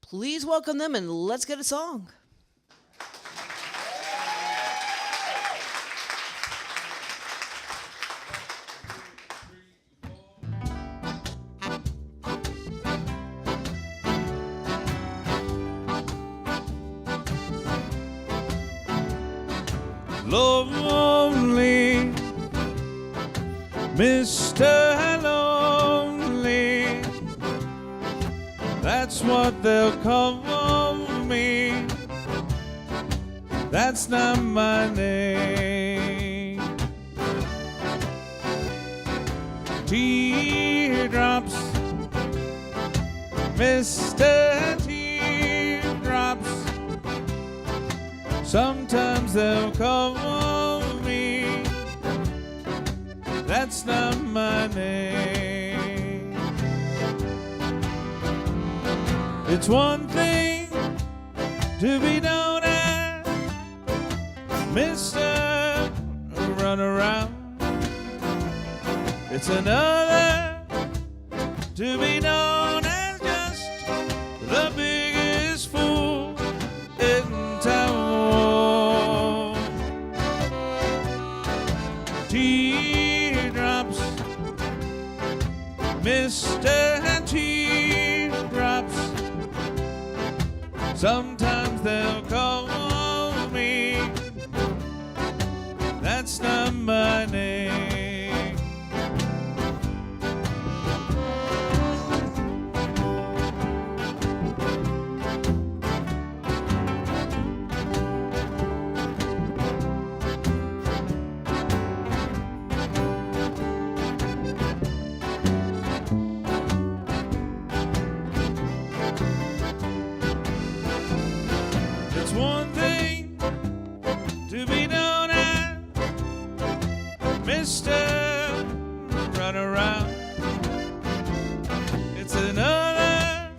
Please welcome them and let's get a song. Lonely, Mr. Lonely, that's what they'll call me. That's not my name. Teardrops, Mr. Teardrops, sometimes they'll call me. That's not my name. It's one thing to be known as Mr. Runaround. It's another to be known as just the biggest fool in town. Teardrops, Mr. Teardrops, sometimes they'll call me. That's not my name. It's one thing to be known as Mr. Runaround. It's another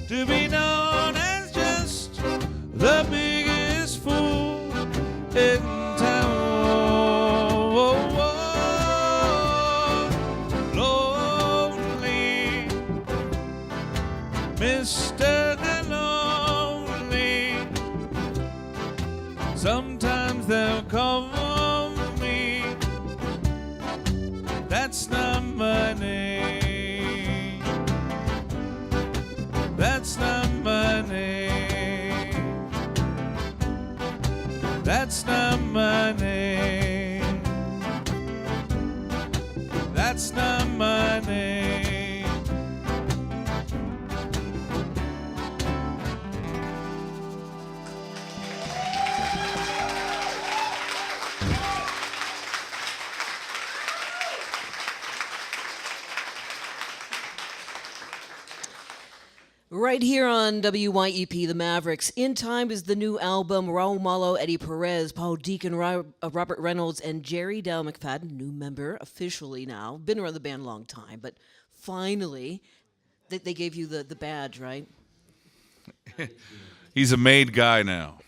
to be known as just the biggest fool in town. Lonely, Mr. Lonely, sometimes they'll call me. That's not my name. That's not my name. That's not my name. That's not my name. Right here on WYEP, the Mavericks. In Time is the new album. Raul Malo, Eddie Perez, Paul Deacon, Robert Reynolds, and Jerry Dale McFadden, new member officially now. Been around the band a long time, but finally, they gave you the badge, right? He's a made guy now.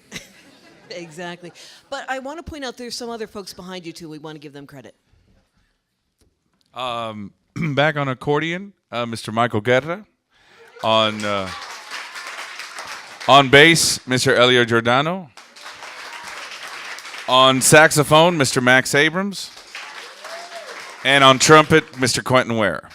Exactly. But I want to point out there's some other folks behind you, too. We want to give them credit. Back on accordion, Mr. Michael Guerra. On bass, Mr. Elio Giordano. On saxophone, Mr. Max Abrams. And on trumpet, Mr. Quentin Ware.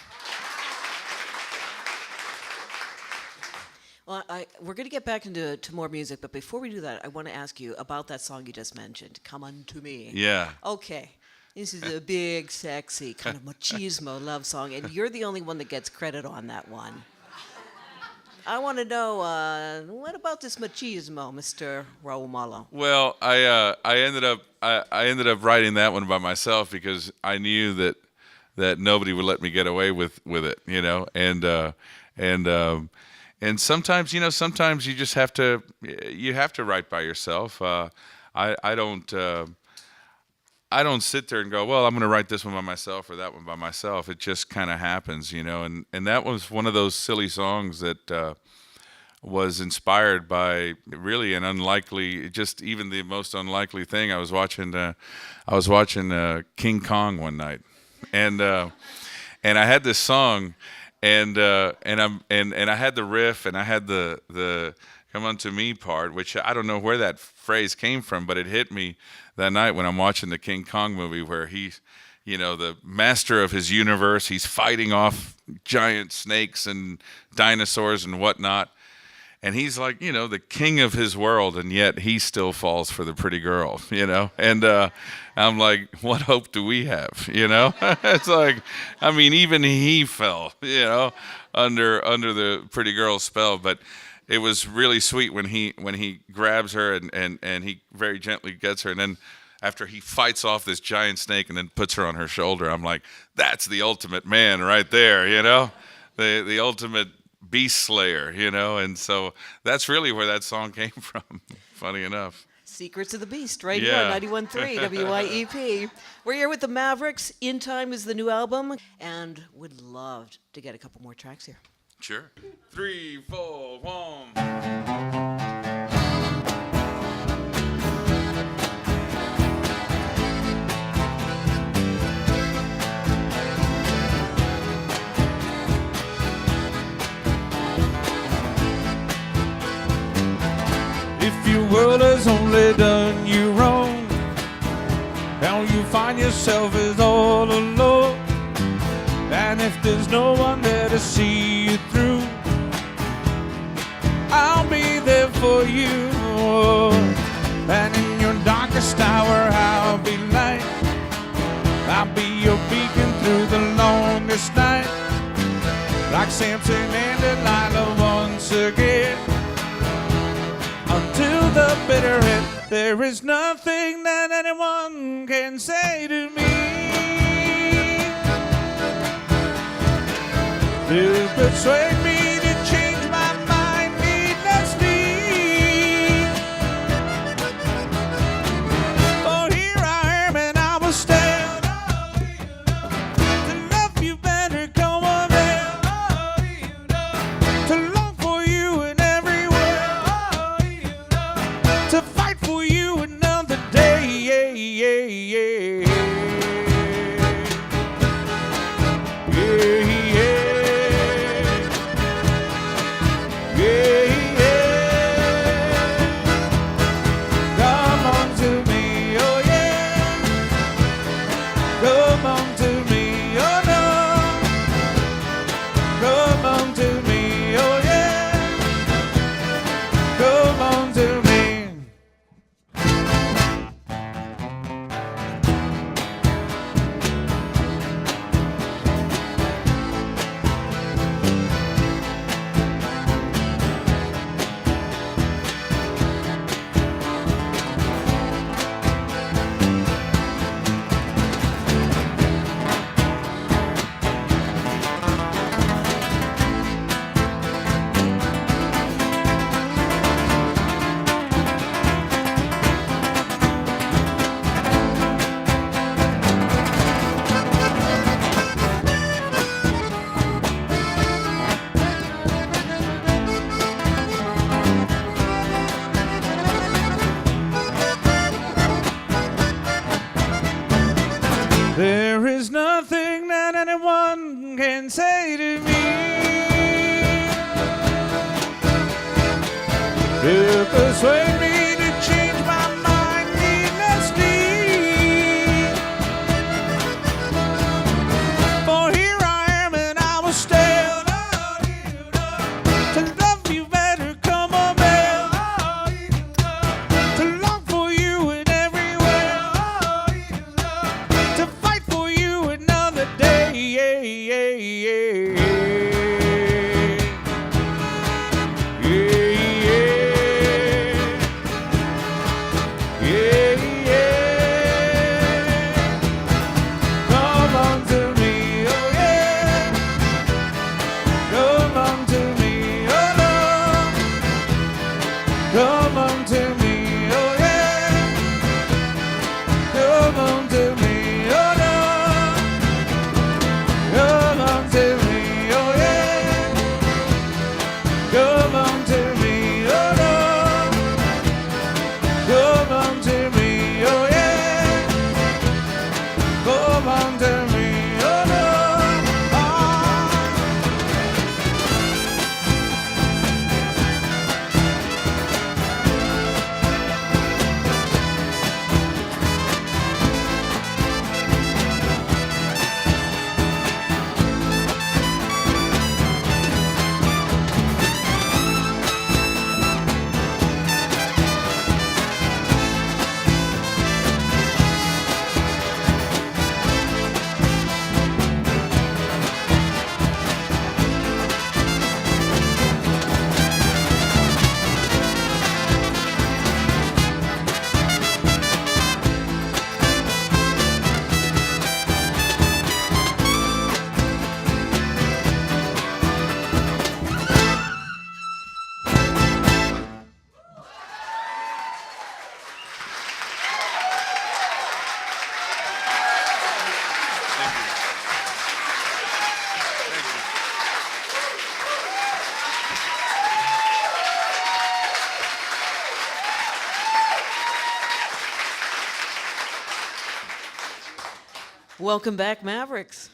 Well, we're going to get back into more music, but before we do that, I want to ask you about that song you just mentioned, Come Unto Me. Yeah. Okay. This is a big, sexy, kind of machismo love song, and you're the only one that gets credit on that one. I want to know, what about this machismo, Mr. Raul Malo? Well, I ended up writing that one by myself because I knew that nobody would let me get away with it, you know, and sometimes you just have to write by yourself. I don't sit there and go, well, I'm going to write this one by myself or that one by myself. It just kind of happens, you know. And that was one of those silly songs that was inspired by really an unlikely, just even the most unlikely thing. I was watching King Kong one night, and I had this song, and I had the riff, and I had the "Come Unto Me" part, which I don't know where that phrase came from, but it hit me that night when I'm watching the King Kong movie, where he's, the master of his universe. He's fighting off giant snakes and dinosaurs and whatnot. And he's like, the king of his world, and yet he still falls for the pretty girl, And I'm like, what hope do we have, It's like, I mean, even he fell, under the pretty girl's spell. But it was really sweet when he grabs her and he very gently gets her, and then after he fights off this giant snake and then puts her on her shoulder, I'm like, that's the ultimate man right there, the ultimate beast slayer, and so that's really where that song came from. Funny enough. Secrets of the Beast, right Yeah. here on 91.3 WYEP. We're here with the Mavericks. In Time is the new album, and would love to get a couple more tracks here. Sure. 3, 4, 1. If your world has only done you wrong, and you find yourself as all alone, and if there's no one there to see you through, I'll be there for you. And in your darkest hour, I'll be light. I'll be your beacon through the longest night, like Samson and Delilah once again. Until the bitter end, there is nothing that anyone can say to me to persuade me to change my mind needlessly. For here I am and I will stand to love you better, come on man, to long for you in every way, to fight for you another day. Yeah, yeah, yeah. Yeah, yeah. Yeah, yeah. Come on to me, oh yeah. Come on to me, oh no. Come on to me, oh yeah. Come on to me. There is nothing that anyone can say to me to persuade me to change my mind needlessly. For here I am and I will stand to love you better, come on man, to long for you in every way, to fight for you another day. Yeah, yeah, yeah. Yeah, yeah. Yeah, yeah. Come on to me, oh yeah. Come on to me, oh no. Come on to me, oh yeah. Come on to me, oh no. Come on to me, oh yeah. Come on to me, oh no. Come on to me, oh yeah. Come on to me, oh no. Welcome back, Mavericks.